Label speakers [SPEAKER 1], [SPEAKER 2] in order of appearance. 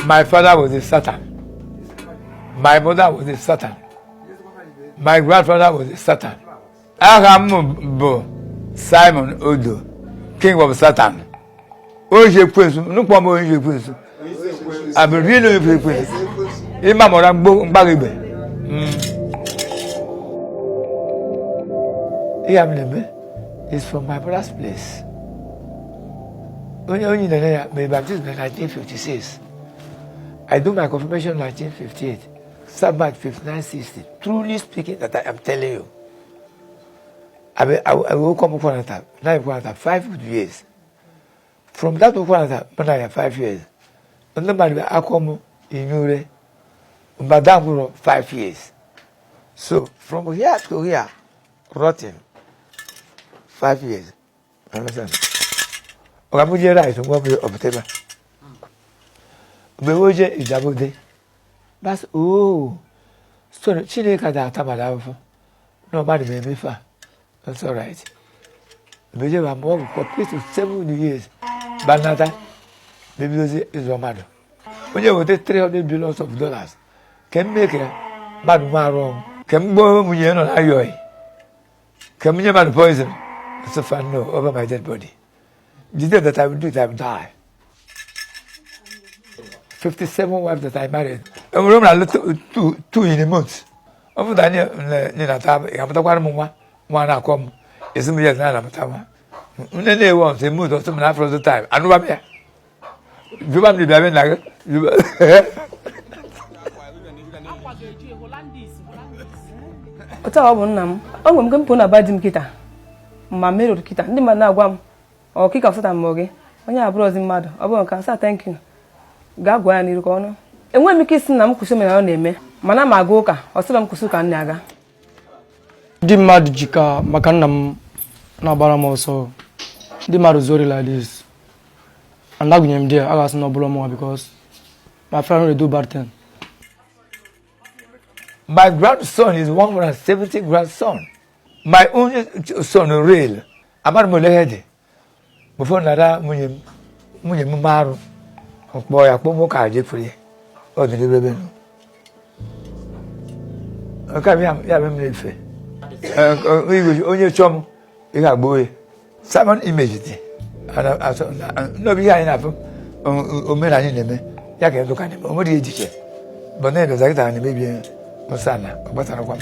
[SPEAKER 1] My father was a Satan. My mother was a Satan. My grandfather was a Satan. Agaba-idu Simon Odo, king of Satan. Oje kwesu, nukwa mo oje kwesu. Abi really oje kwesu. Ima mo rangbo ngbagibe. Is from my brother's place. Only my baptism in 1956. I do my confirmation in 1958. Sabbath 5960. Truly speaking, that I am telling you. I will come up for that. Now for 5 years. From that to when I have 5 years. And then I come in Ure. Madame for 5 years. So from here to here, rotten. 5 years. Understand? I'm going to write on what we obtain. But we just double day. But oh, so Chile can have time. Nobody made me far. That's all right. But you are more for close to 7 years. But not that. Maybe is your mother. When you take $300 billion, can make a bad man wrong. Can go when you're not a can you man poison? So far, no, over my dead body. The day that I will do it, I will die. 57 wives that I married. And we don't two in a month. Over the year, I'm talking one I come. It's a million naira. When they want to move or something after the time. I know I'm here. You want me to be like
[SPEAKER 2] Ota obo nnam onwe m gempo na badim kita ma mero kita ndị ma na-agwa m ọkịka fụta m oge onye abụrụ ozi mmadụ ọ bụ nka sa thank you ga-agwa ya n'iru ka ọnụ enwe m ike isi na m kwụsị m na ọ na-eme mana ma aga ụka ọ sịrọ m kwụsị ka m na-aga
[SPEAKER 3] ndị mmadụ jika maka nna m na-agbara m ọsọ ndị mmadụ zori like this and agụnye m there a ga-asị na ọ bụrụ mụnwa because my friend dey do bad thing.
[SPEAKER 1] My grandson is 170 grandson. My only son, real. Amar molehede. Before nada, munye maru. Boy, I put more cards free. Oh, the baby. Okay, yeah, we will only chum. You have boy. Someone imagine. And no, be enough. Omera in me. Yaka look at him. What did you say? But then, the maybe. Masana, what's our one?